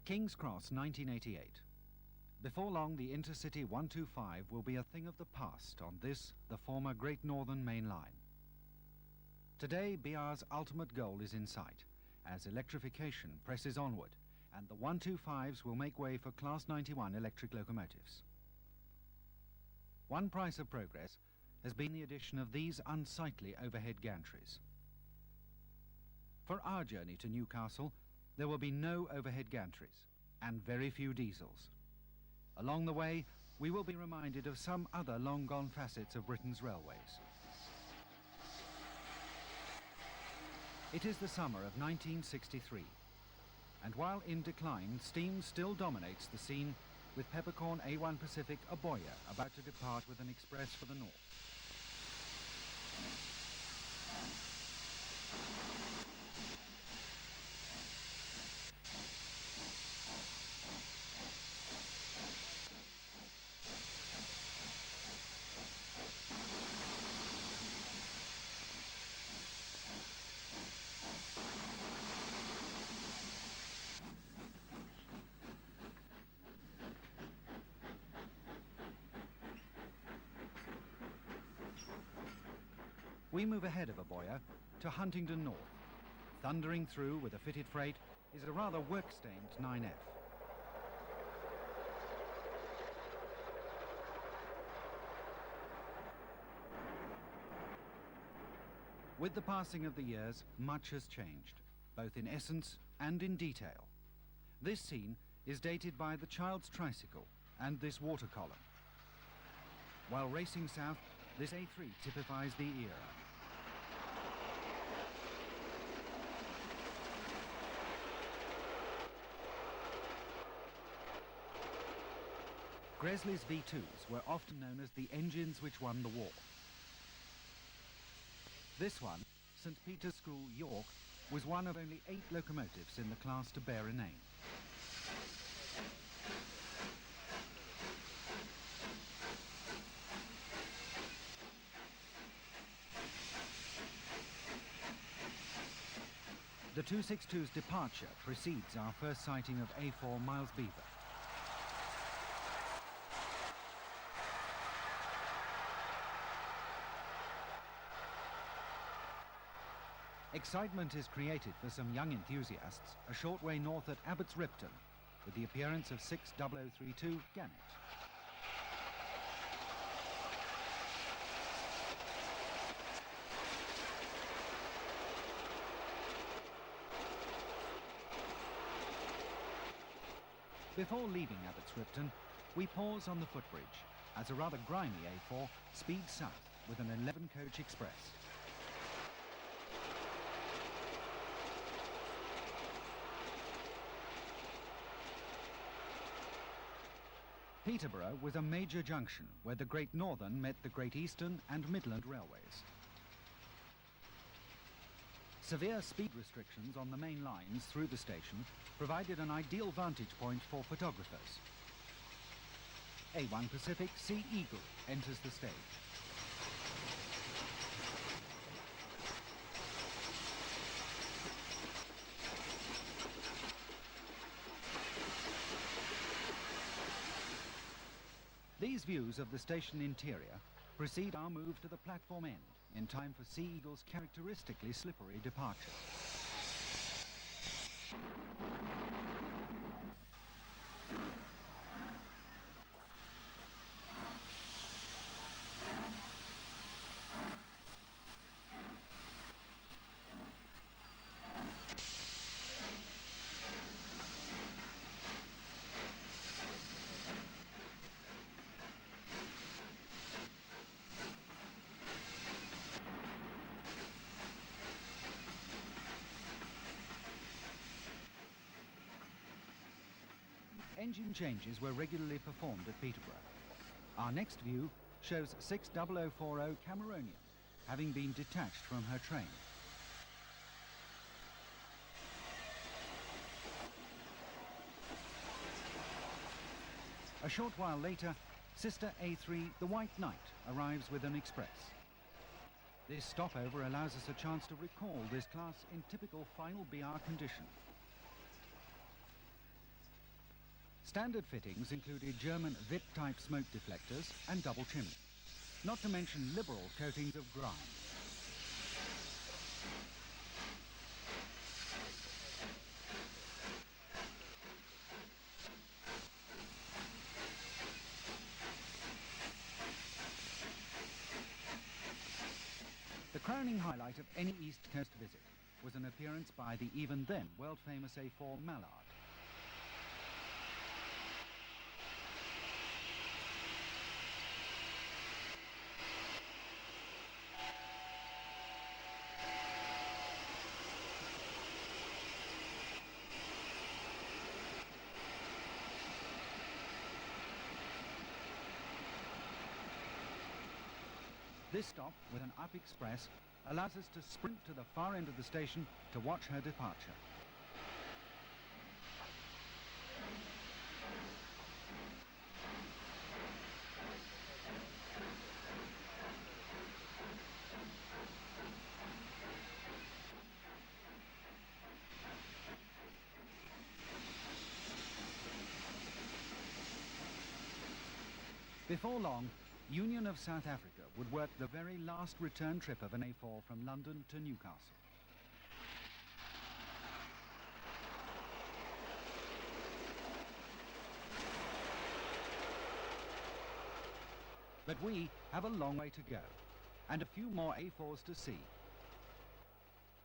King's Cross, 1988. Before long, the Intercity 125 will be a thing of the past on this, the former Great Northern Main Line. Today, BR's ultimate goal is in sight, as electrification presses onward, and the 125s will make way for Class 91 electric locomotives. One price of progress has been the addition of these unsightly overhead gantries. For our journey to Newcastle, there will be no overhead gantries and very few diesels. Along the way, we will be reminded of some other long-gone facets of Britain's railways. It is the summer of 1963, and while in decline, steam still dominates the scene, with Peppercorn A1 Pacific Aboya about to depart with an express for the north. We move ahead of Aboya to Huntingdon North. Thundering through with a fitted freight is a rather work-stained 9F. With the passing of the years, much has changed, both in essence and in detail. This scene is dated by the child's tricycle and this water column. While racing south, this A3 typifies the era. Gresley's V2s were often known as the engines which won the war. This one, St. Peter's School, York, was one of only 8 locomotives in the class to bear a name. The 262's departure precedes our first sighting of A4 Miles Beaver. Excitement is created for some young enthusiasts a short way north at Abbots Ripton with the appearance of 60032 Gannet. Before leaving Abbots Ripton, we pause on the footbridge as a rather grimy A4 speeds south with an 11-coach express. Peterborough was a major junction where the Great Northern met the Great Eastern and Midland Railways. Severe speed restrictions on the main lines through the station provided an ideal vantage point for photographers. A1 Pacific Sea Eagle enters the stage. These views of the station interior precede our move to the platform end in time for Sea Eagle's characteristically slippery departure. Engine changes were regularly performed at Peterborough. Our next view shows 60040 Cameronian, having been detached from her train. A short while later, sister A3, the White Knight, arrives with an express. This stopover allows us a chance to recall this class in typical final BR condition. Standard fittings included German VIP-type smoke deflectors and double chimney, not to mention liberal coatings of grime. The crowning highlight of any East Coast visit was an appearance by the even then world-famous A4 Mallard. This stop, with an up express, allows us to sprint to the far end of the station to watch her departure. Before long, Union of South Africa would work the very last return trip of an A4 from London to Newcastle. But we have a long way to go, and a few more A4s to see.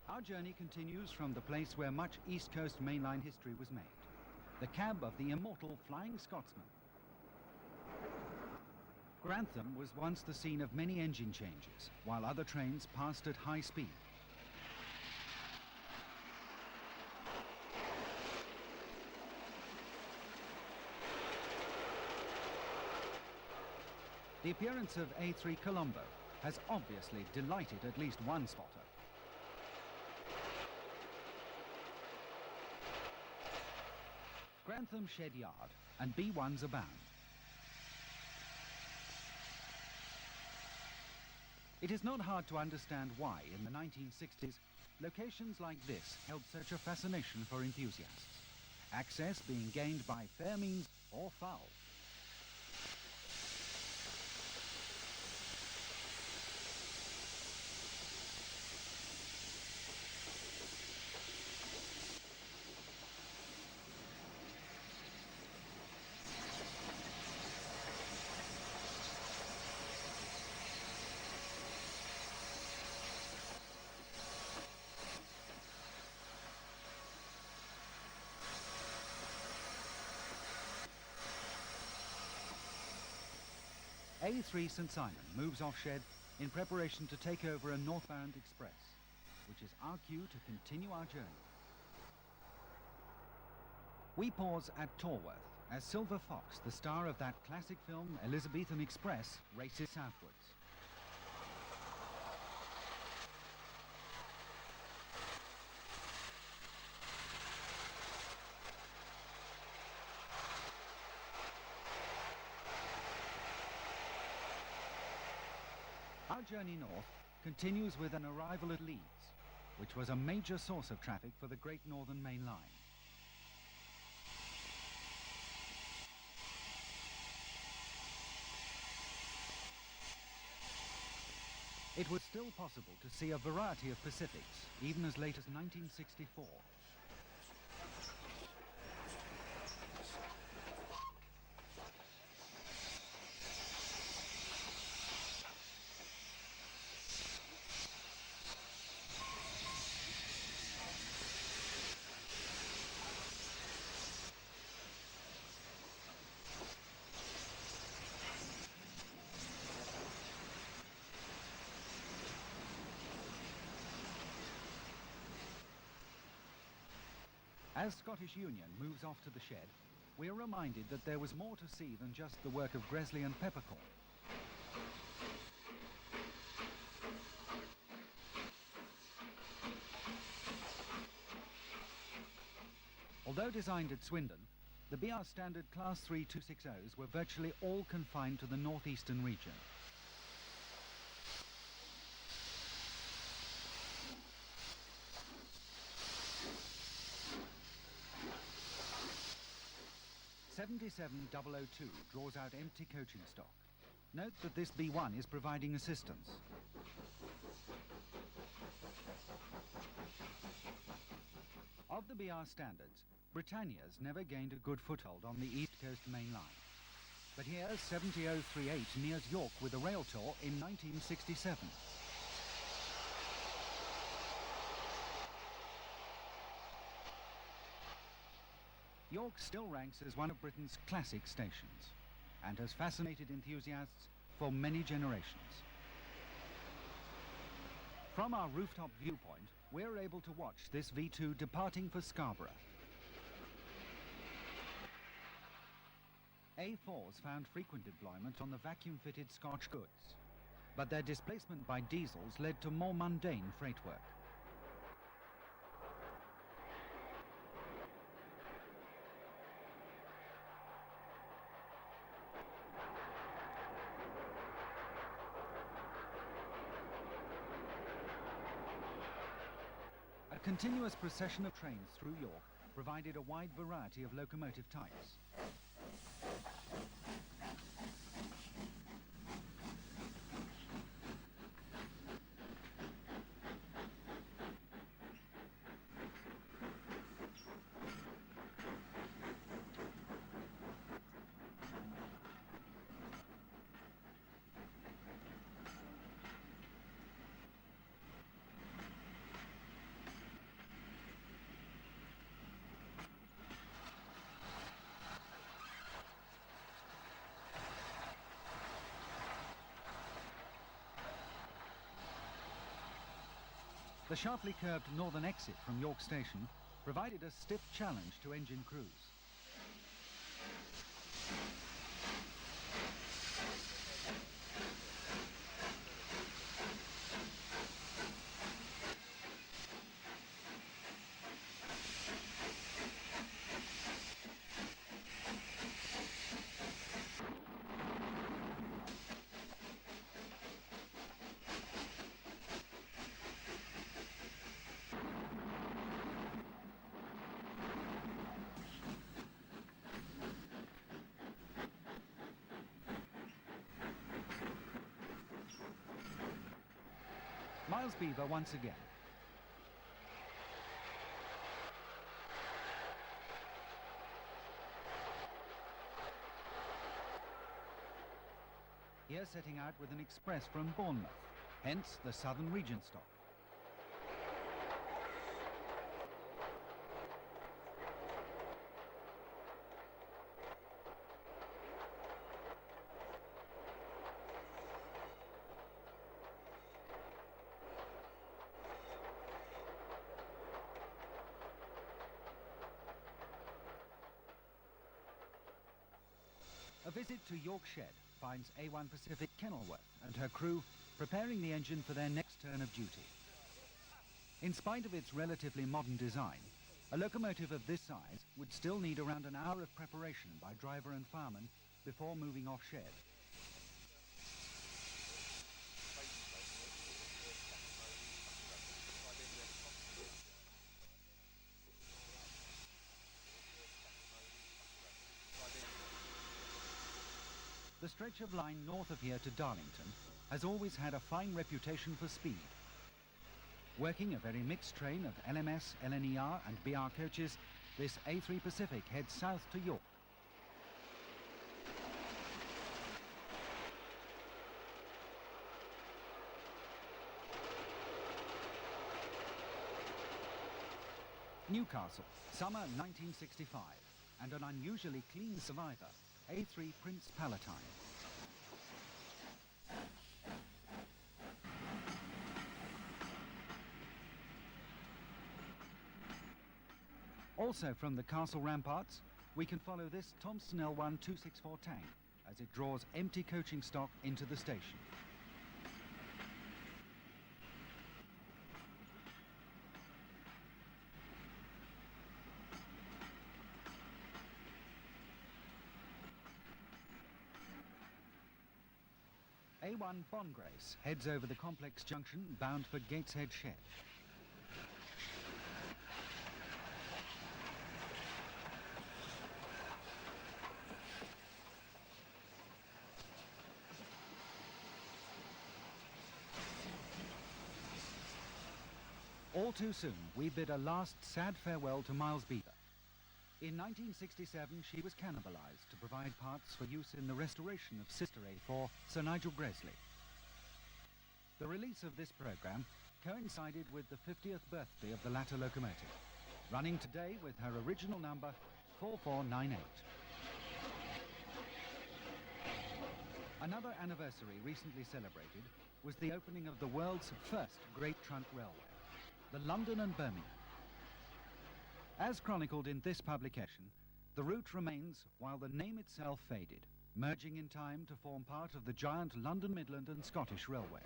Our journey continues from the place where much East Coast mainline history was made, the cab of the immortal Flying Scotsman. Grantham was once the scene of many engine changes, while other trains passed at high speed. The appearance of A3 Colombo has obviously delighted at least one spotter. Grantham Shed Yard and B1s abound. It is not hard to understand why, in the 1960s, locations like this held such a fascination for enthusiasts, access being gained by fair means or foul. A3 St Simon moves off Shed in preparation to take over a northbound express, which is our cue to continue our journey. We pause at Torworth as Silver Fox, the star of that classic film Elizabethan Express, races southwards. Our journey north continues with an arrival at Leeds, which was a major source of traffic for the Great Northern Main Line. It was still possible to see a variety of Pacifics, even as late as 1964. As Scottish Union moves off to the Shed, we are reminded that there was more to see than just the work of Gresley and Peppercorn. Although designed at Swindon, the BR Standard Class 3 260s were virtually all confined to the northeastern region. 77002 draws out empty coaching stock. Note that this B1 is providing assistance. Of the BR standards, Britannia's never gained a good foothold on the East Coast Main Line. But here, 70038 nears York with a rail tour in 1967. York still ranks as one of Britain's classic stations and has fascinated enthusiasts for many generations. From our rooftop viewpoint, we're able to watch this V2 departing for Scarborough. A4s found frequent deployment on the vacuum-fitted Scotch goods, but their displacement by diesels led to more mundane freight work. A continuous procession of trains through York provided a wide variety of locomotive types. The sharply curved northern exit from York Station provided a stiff challenge to engine crews. Miles Beaver once again. Here setting out with an express from Bournemouth, hence the Southern Region stop. A visit to York Shed finds A1 Pacific Kenilworth and her crew preparing the engine for their next turn of duty. In spite of its relatively modern design, a locomotive of this size would still need around an hour of preparation by driver and fireman before moving off shed. The stretch of line north of here to Darlington has always had a fine reputation for speed. Working a very mixed train of LMS, LNER and BR coaches, this A3 Pacific heads south to York. Newcastle, summer 1965, and an unusually clean survivor, A3 Prince Palatine. Also from the castle ramparts, we can follow this Thompson L1 264 tank as it draws empty coaching stock into the station. A1 Bongrace heads over the complex junction bound for Gateshead Shed. All too soon, we bid a last sad farewell to Miles Beaver. In 1967, she was cannibalized to provide parts for use in the restoration of Sister A4, Sir Nigel Gresley. The release of this program coincided with the 50th birthday of the latter locomotive, running today with her original number 4498. Another anniversary recently celebrated was the opening of the world's first Great Trunk Railway, the London and Birmingham. As chronicled in this publication, the route remains while the name itself faded, merging in time to form part of the giant London Midland and Scottish Railway.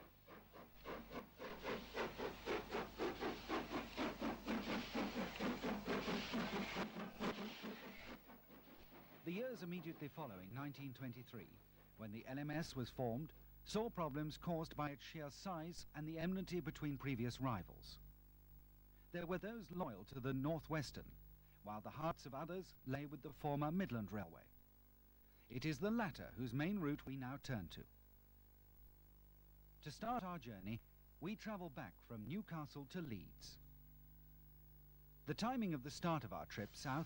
The years immediately following 1923, when the LMS was formed, saw problems caused by its sheer size and the enmity between previous rivals. There were those loyal to the North Western, while the hearts of others lay with the former Midland Railway. It is the latter whose main route we now turn to. To start our journey, we travel back from Newcastle to Leeds. The timing of the start of our trip south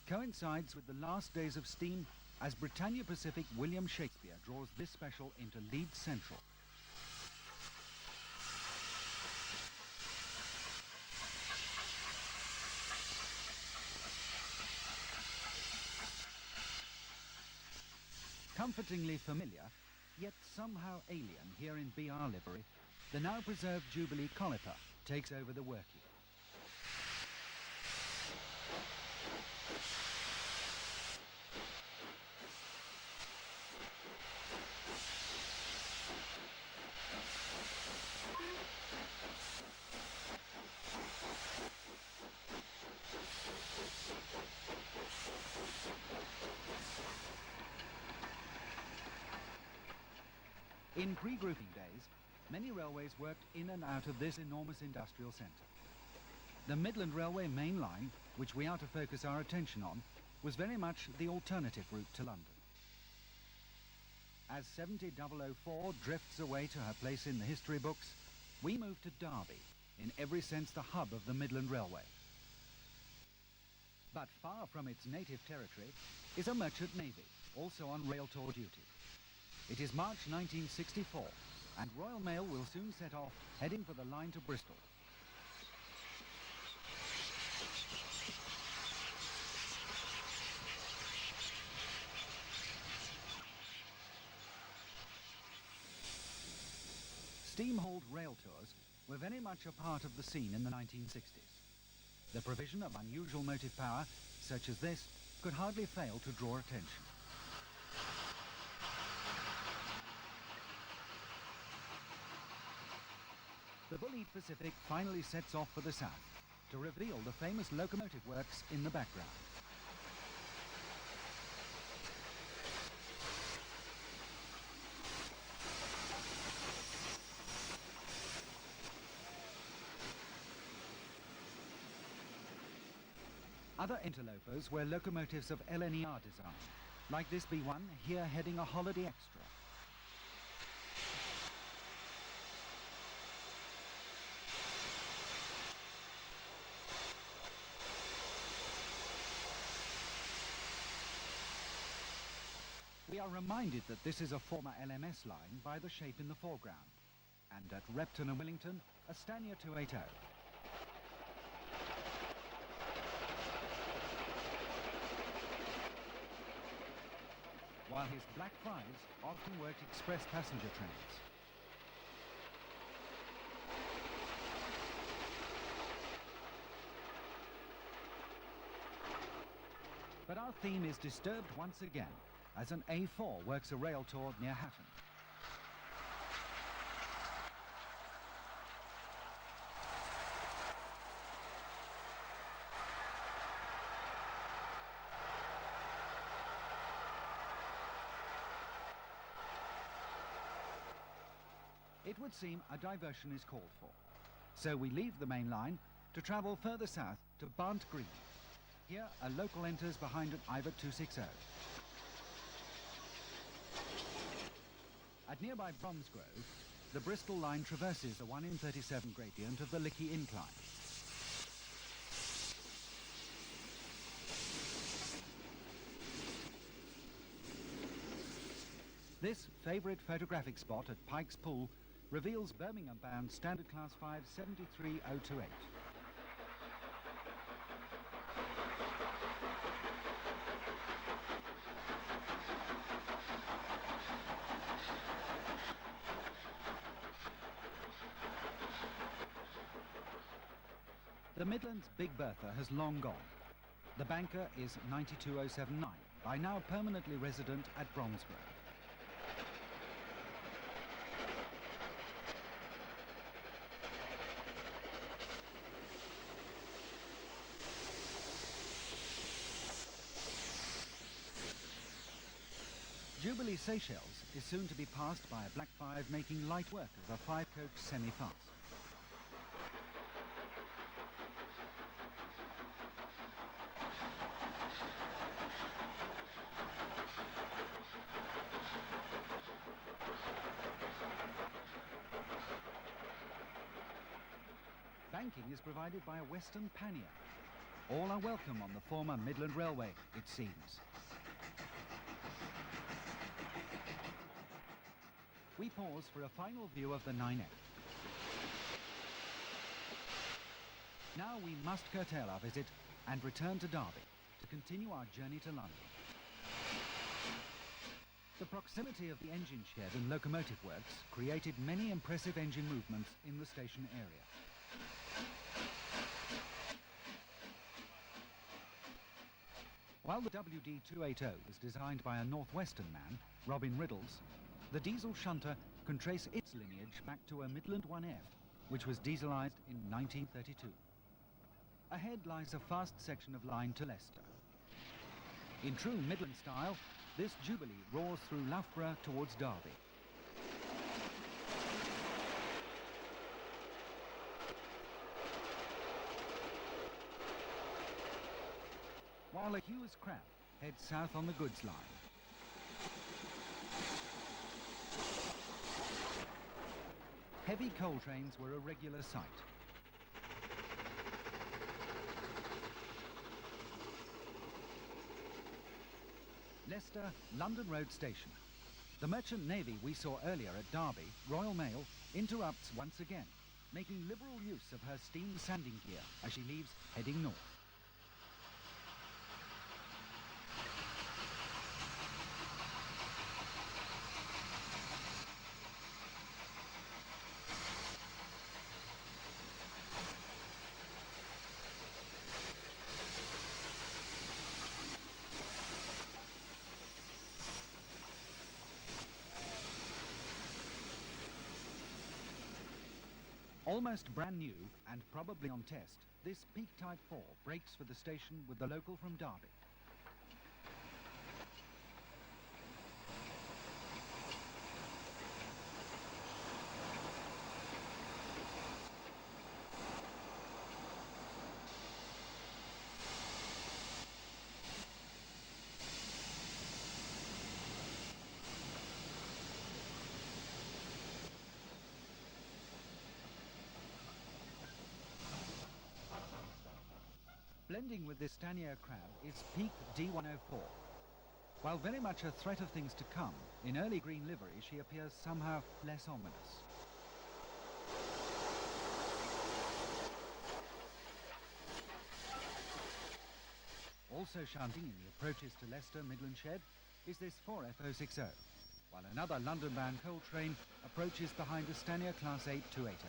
coincides with the last days of steam as Britannia Pacific William Shakespeare draws this special into Leeds Central. Comfortingly familiar, yet somehow alien here in BR livery, the now preserved Jubilee Coliper takes over the working. In pre-grouping days, many railways worked in and out of this enormous industrial centre. The Midland Railway main line, which we are to focus our attention on, was very much the alternative route to London. As 70004 drifts away to her place in the history books, we move to Derby, in every sense the hub of the Midland Railway. But far from its native territory is a merchant navy, also on rail tour duty. It is March 1964, and Royal Mail will soon set off, heading for the line to Bristol. Steam-hauled rail tours were very much a part of the scene in the 1960s. The provision of unusual motive power, such as this, could hardly fail to draw attention. The Bulleid Pacific finally sets off for the south to reveal the famous locomotive works in the background. Other interlopers were locomotives of LNER design, like this B1 here heading a holiday extra. We are reminded that this is a former LMS line by the shape in the foreground, and at Repton and Willington, a Stania 280. While his Black Fives often worked express passenger trains. But our theme is disturbed once again, as an A4 works a rail tour near Hatton. It would seem a diversion is called for, so we leave the main line to travel further south to Barnt Green. Here, a local enters behind an Iver 260. At nearby Bromsgrove, the Bristol line traverses the 1 in 37 gradient of the Lickey Incline. This favourite photographic spot at Pike's Pool reveals Birmingham-bound Standard Class 5 73028. The Midland's Big Bertha has long gone. The banker is 92079, by now permanently resident at Bromsgrove. Jubilee Seychelles is soon to be passed by a Black 5 making light work of a 5-coach semi-fast. Banking is provided by a Western pannier. All are welcome on the former Midland Railway, it seems. We pause for a final view of the 9F. Now we must curtail our visit and return to Derby to continue our journey to London. The proximity of the engine shed and locomotive works created many impressive engine movements in the station area. While the WD-280 was designed by a Northwestern man, Robin Riddles, the diesel shunter can trace its lineage back to a Midland 1F, which was dieselised in 1932. Ahead lies a fast section of line to Leicester. In true Midland style, this Jubilee roars through Loughborough towards Derby. While a Hughes Crab heads south on the goods line. Heavy coal trains were a regular sight. Leicester, London Road Station. The Merchant Navy we saw earlier at Derby, Royal Mail, interrupts once again, making liberal use of her steam sanding gear as she leaves heading north. Almost brand new and probably on test, this Peak Type 4 breaks for the station with the local from Derby. Blending with this Stanier crab is Peak D104. While very much a threat of things to come, in early green livery she appears somehow less ominous. Also shunting in the approaches to Leicester Midland Shed is this 4F060, while another London-bound coal train approaches behind the Stanier Class 8 280.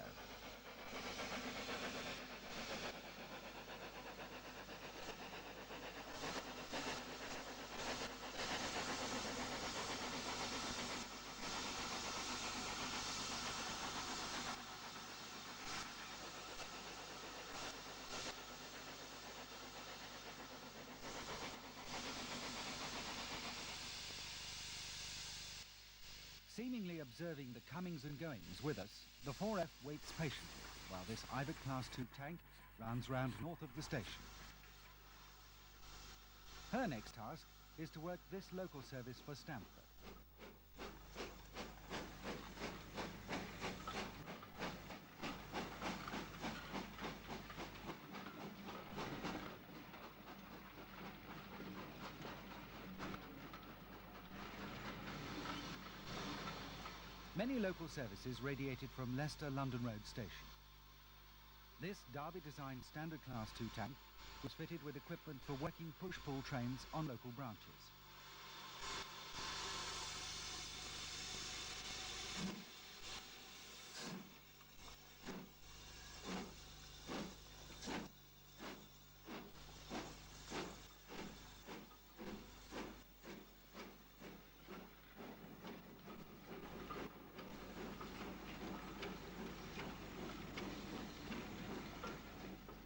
Seemingly observing the comings and goings with us, the 4F waits patiently while this Ivic Class 2 tank runs round north of the station. Her next task is to work this local service for Stamford. Many local services radiated from Leicester London Road Station. This Derby-designed standard Class 2 tank was fitted with equipment for working push-pull trains on local branches.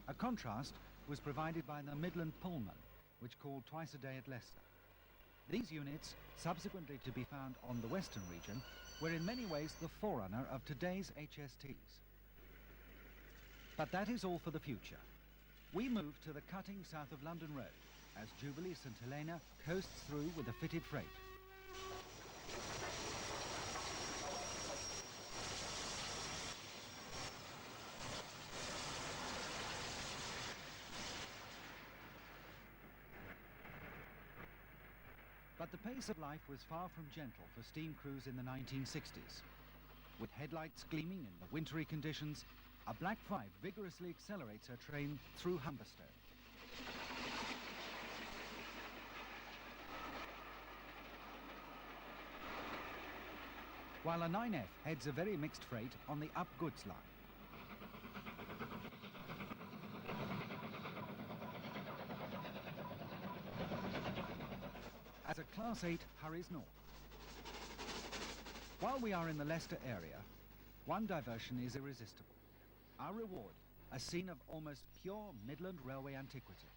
A contrast was provided by the Midland Pullman, which called twice a day at Leicester. These units, subsequently to be found on the Western region, were in many ways the forerunner of today's HSTs. But that is all for the future. We move to the cutting south of London Road, as Jubilee St Helena coasts through with a fitted freight. But the pace of life was far from gentle for steam crews in the 1960s. With headlights gleaming in the wintry conditions, a Black 5 vigorously accelerates her train through Humberstone. While a 9F heads a very mixed freight on the up goods line. As a Class 8 hurries north. While we are in the Leicester area, one diversion is irresistible. Our reward, a scene of almost pure Midland Railway antiquity.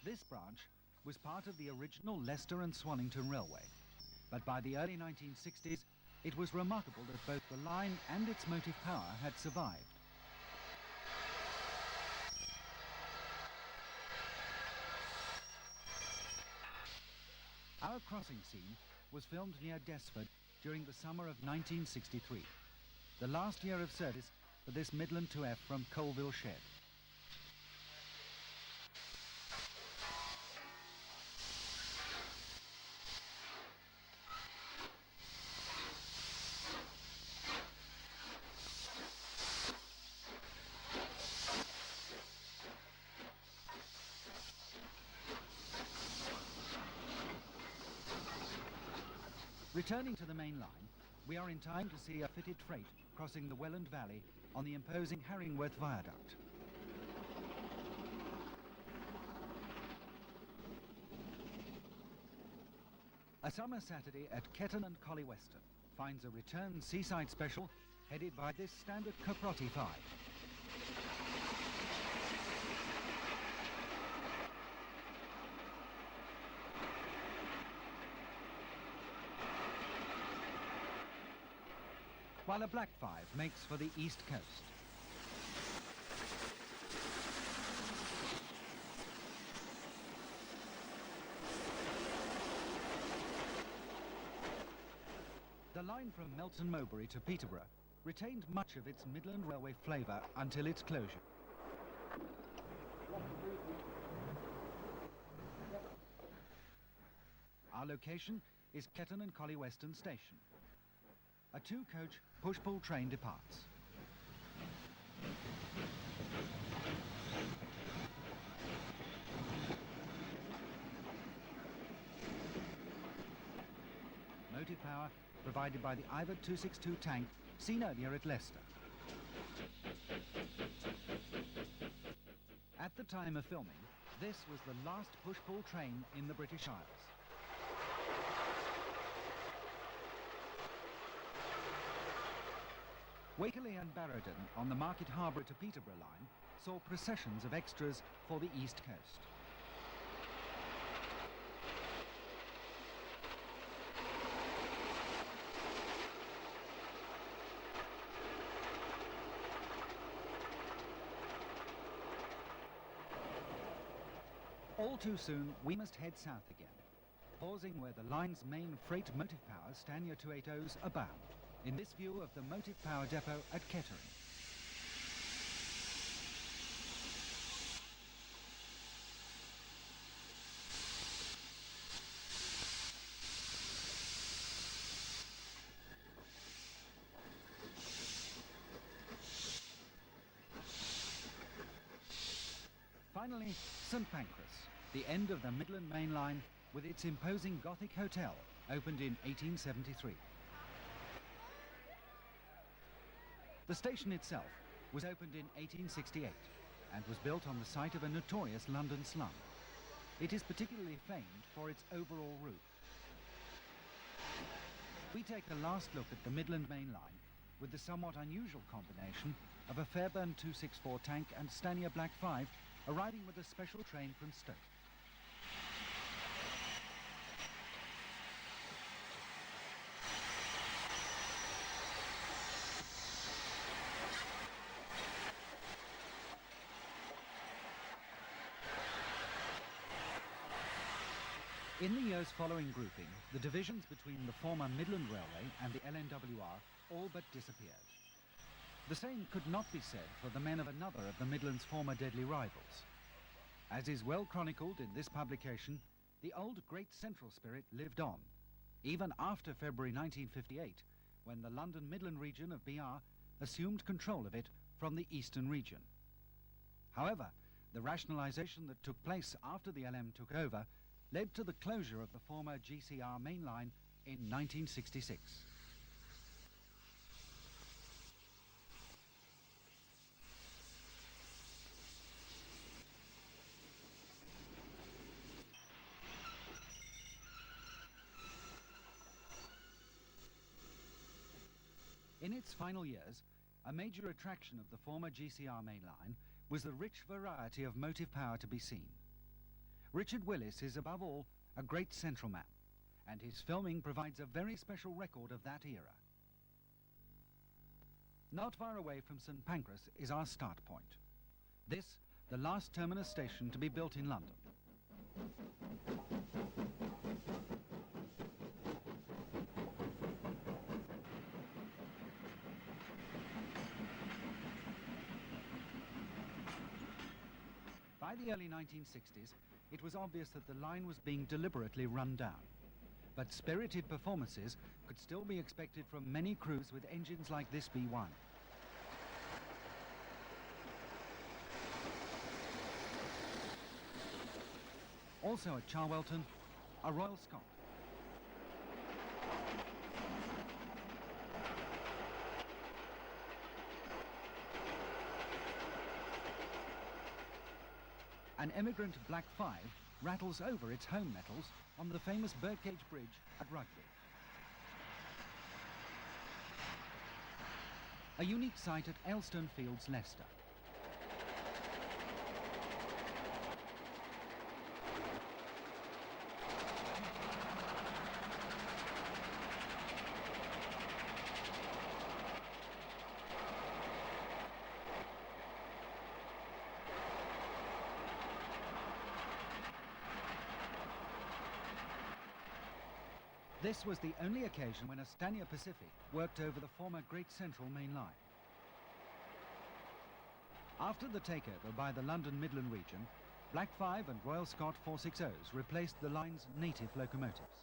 This branch was part of the original Leicester and Swannington Railway, but by the early 1960s, it was remarkable that both the line and its motive power had survived. Our crossing scene was filmed near Desford during the summer of 1963, the last year of service for this Midland 2F from Colville Shed. Returning to the main line, we are in time to see a fitted freight crossing the Welland Valley on the imposing Harringworth Viaduct. A summer Saturday at Ketton and Collie Weston finds a return seaside special headed by this standard Caprotti 5. While a Black 5 makes for the East Coast. The line from Melton Mowbray to Peterborough retained much of its Midland Railway flavour until its closure. Our location is Ketton and Collie Weston Station. A two-coach push-pull train departs. Motive power provided by the Ivor 262 tank seen earlier at Leicester. At the time of filming, this was the last push-pull train in the British Isles. Wakeley and Barradon on the Market Harbour to Peterborough line saw processions of extras for the East Coast. All too soon, we must head south again, pausing where the line's main freight motive power Stania 280s abound. In this view of the motive power depot at Kettering. finally, St Pancras, the end of the Midland Main Line with its imposing Gothic hotel, opened in 1873. The station itself was opened in 1868 and was built on the site of a notorious London slum. It is particularly famed for its overall route. We take a last look at the Midland Main Line with the somewhat unusual combination of a Fairburn 264 tank and Stanier Black 5 arriving with a special train from Stoke. In the years following grouping, the divisions between the former Midland Railway and the LNWR all but disappeared. The same could not be said for the men of another of the Midland's former deadly rivals. As is well chronicled in this publication, the old Great Central spirit lived on, even after February 1958, when the London Midland region of BR assumed control of it from the Eastern region. However, the rationalisation that took place after the LM took over led to the closure of the former GCR main line in 1966. In its final years, a major attraction of the former GCR main line was the rich variety of motive power to be seen. Richard Willis is above all a great central man, and his filming provides a very special record of that era. Not far away from St Pancras is our start point. This, the last terminus station to be built in London. By the early 1960s, it was obvious that the line was being deliberately run down. But spirited performances could still be expected from many crews with engines like this B1. Also at Charwelton, a Royal Scot. An emigrant Black 5 rattles over its home metals on the famous Birdcage Bridge at Rugby. A unique site at Aylstone Fields, Leicester. This was the only occasion when a Stanier Pacific worked over the former Great Central main line. After the takeover by the London Midland region, Black 5 and Royal Scot 460s replaced the line's native locomotives.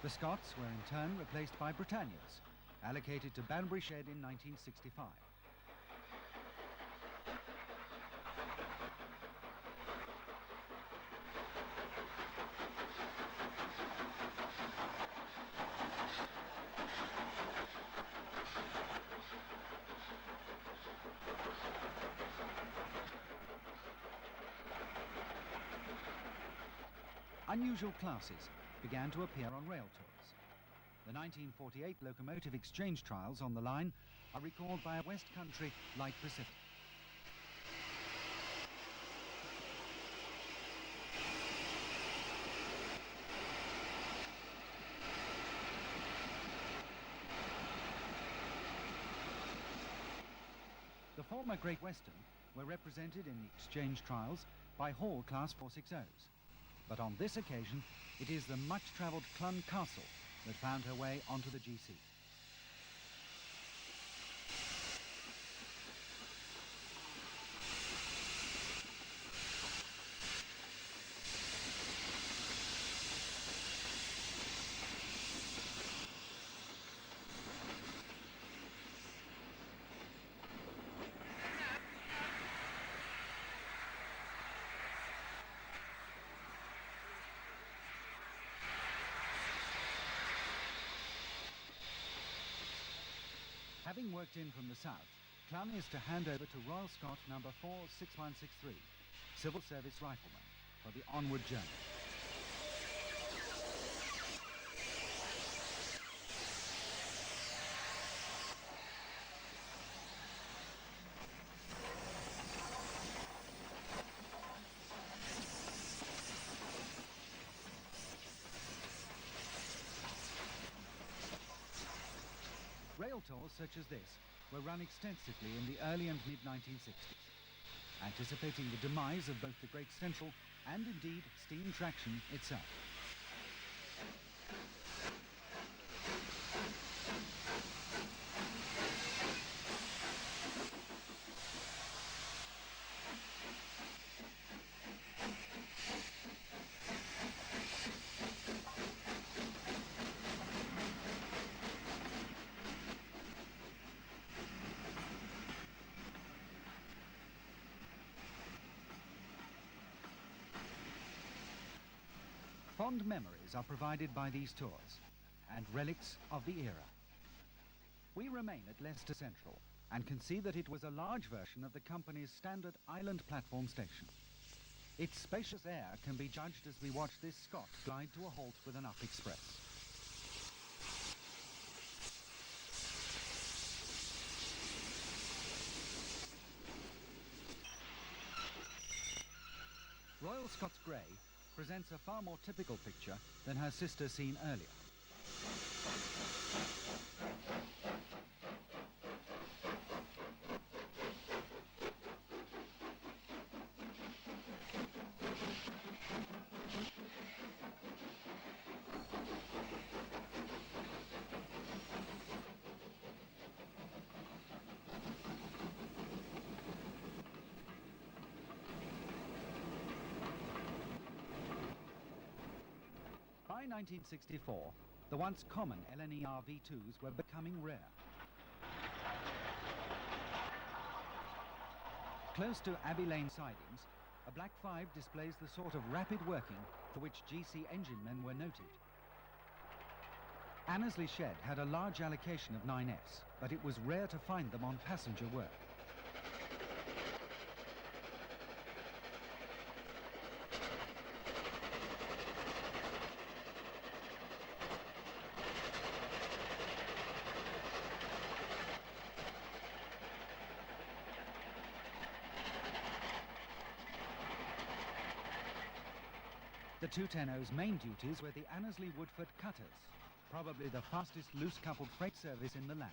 The Scots were in turn replaced by Britannias, allocated to Banbury Shed in 1965. Unusual classes began to appear on rail tours. The 1948 locomotive exchange trials on the line are recalled by a West Country Light Pacific. The former Great Western were represented in the exchange trials by Hall Class 460s. But on this occasion, it is the much-travelled Clun Castle that found her way onto the GC. Having worked in from the south, Clun is to hand over to Royal Scot number 46163, Civil Service Rifleman, for the onward journey. Rail tours such as this were run extensively in the early and mid-1960s, anticipating the demise of both the Great Central and indeed steam traction itself. Fond memories are provided by these tours, and relics of the era. We remain at Leicester Central, and can see that it was a large version of the company's standard island platform station. Its spacious air can be judged as we watch this Scot glide to a halt with an up express. Royal Scots Grey presents a far more typical picture than her sister seen earlier. By 1964, the once common LNER V2s were becoming rare. Close to Abbey Lane sidings, a Black 5 displays the sort of rapid working for which GC engine men were noted. Annesley Shed had a large allocation of 9Fs, but it was rare to find them on passenger work. The 210's main duties were the Annesley Woodford Cutters, probably the fastest loose-coupled freight service in the land.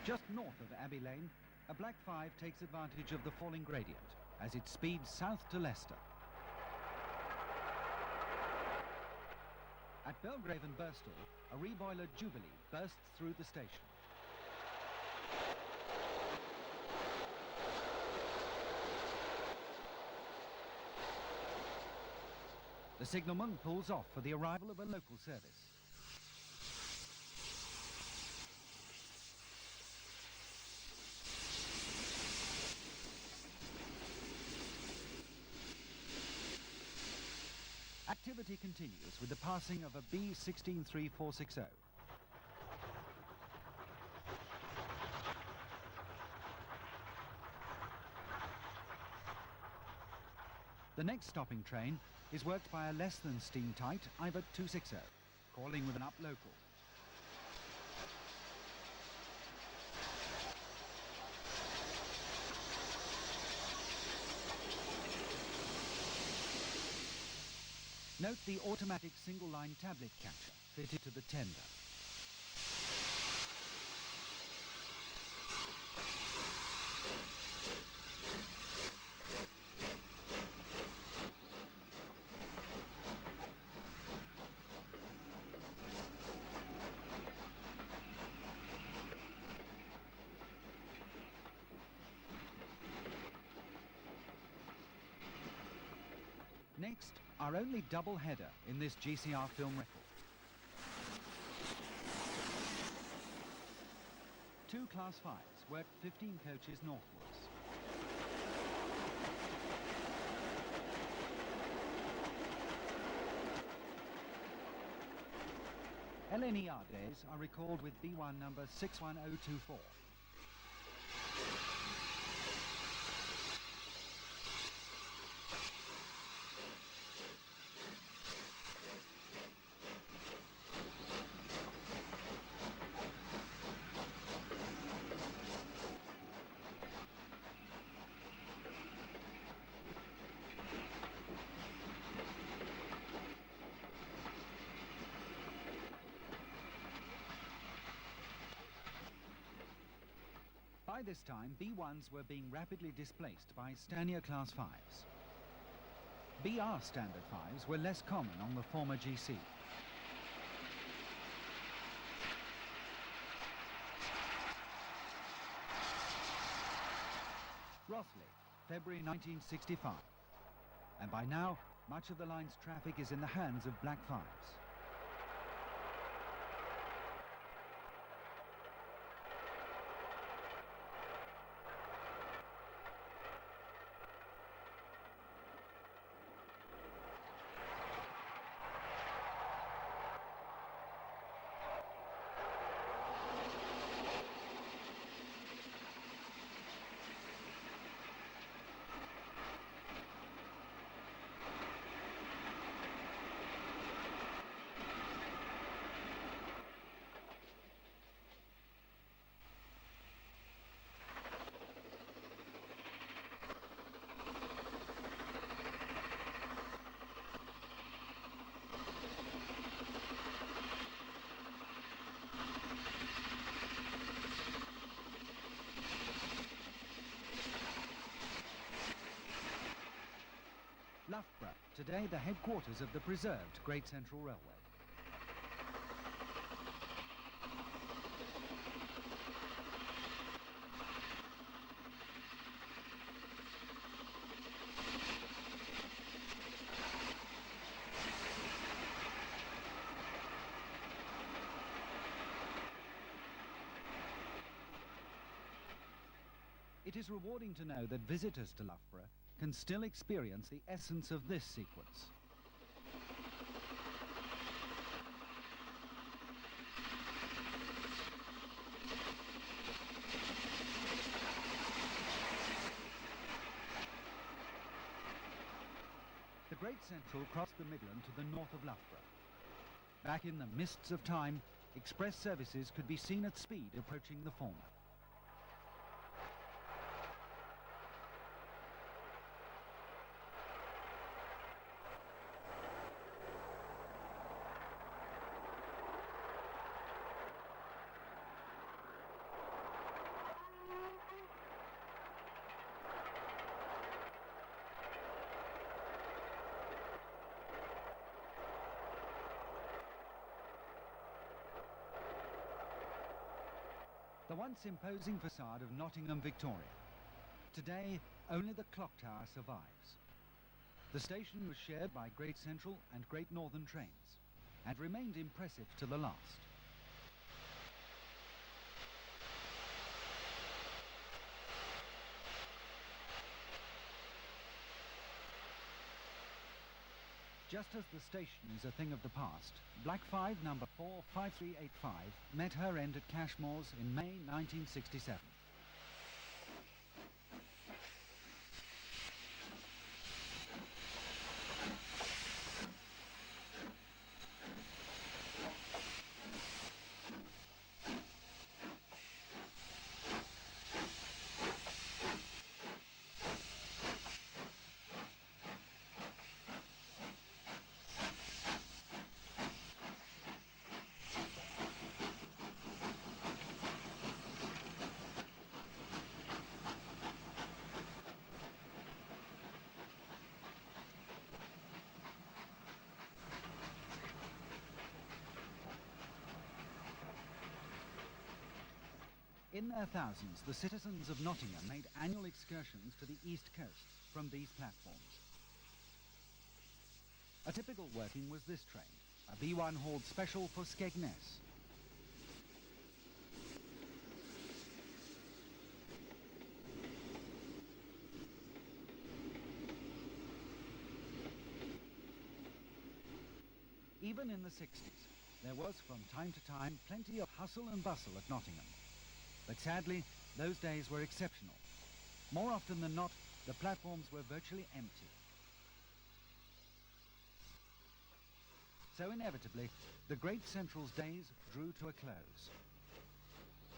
Just north of Abbey Lane, a Black 5 takes advantage of the falling gradient as it speeds south to Leicester. At Belgrave and Birstall, a reboiler Jubilee bursts through the station. The signalman pulls off for the arrival of a local service. Activity continues with the passing of a B163-460. The next stopping train is worked by a less than steam-tight Iver 260, calling with an up local. Note the automatic single-line tablet catcher fitted to the tender. Next, our only double header in this GCR film record. 2 Class 5s worked 15 coaches northwards. LNER days are recalled with B1 number 61024. By this time, B1s were being rapidly displaced by Stanier Class 5s. BR Standard 5s were less common on the former GC. Rothley, February 1965. And by now, much of the line's traffic is in the hands of Black 5s. Loughborough, today the headquarters of the preserved Great Central Railway. It is rewarding to know that visitors to Loughborough can still experience the essence of this sequence. The Great Central crossed the Midland to the north of Loughborough. Back in the mists of time, express services could be seen at speed approaching the former. The once imposing facade of Nottingham, Victoria. Today, only the clock tower survives. The station was shared by Great Central and Great Northern trains, and remained impressive to the last. Just as the station is a thing of the past, Black 5 number 45385 met her end at Cashmore's in May 1967. In their thousands, the citizens of Nottingham made annual excursions to the east coast from these platforms. A typical working was this train, a B1 hauled special for Skegness. Even in the 60s, there was from time to time plenty of hustle and bustle at Nottingham. But sadly, those days were exceptional. More often than not, the platforms were virtually empty. So inevitably, the Great Central's days drew to a close.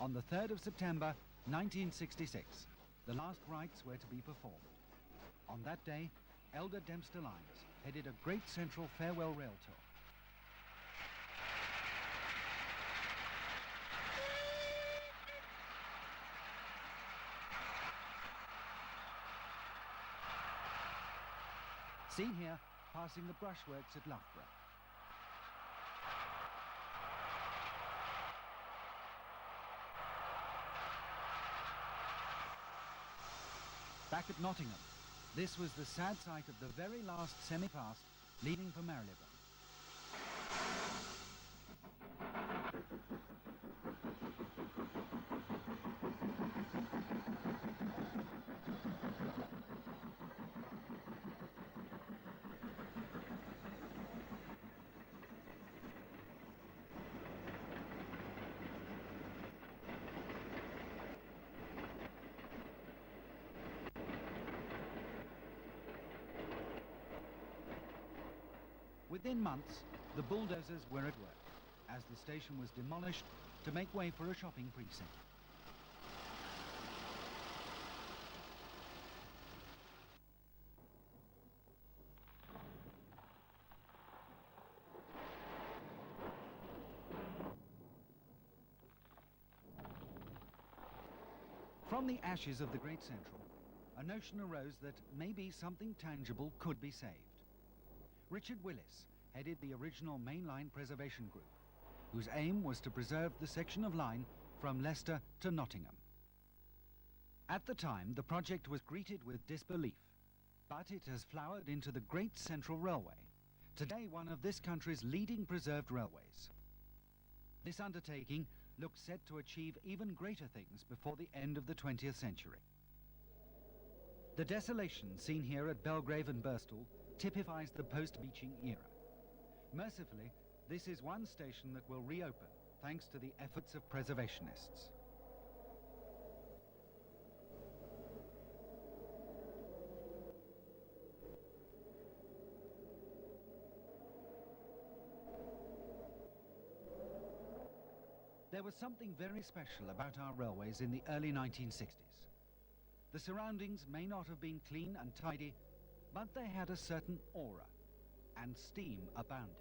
On the 3rd of September 1966, the last rites were to be performed. On that day, Elder Dempster Lines headed a Great Central farewell rail tour. Seen here, passing the brushworks at Loughborough. Back at Nottingham, this was the sad sight of the very last semi-fast leaving for Marylebone. Within months, the bulldozers were at work, as the station was demolished to make way for a shopping precinct. From the ashes of the Great Central, a notion arose that maybe something tangible could be saved. Richard Willis headed the original mainline preservation group, whose aim was to preserve the section of line from Leicester to Nottingham. At the time, the project was greeted with disbelief, but it has flowered into the Great Central Railway, today one of this country's leading preserved railways. This undertaking looks set to achieve even greater things before the end of the 20th century. The desolation seen here at Belgrave and Birstall typifies the post-beaching era. Mercifully, this is one station that will reopen thanks to the efforts of preservationists. There was something very special about our railways in the early 1960s. The surroundings may not have been clean and tidy, but they had a certain aura, and steam abounded.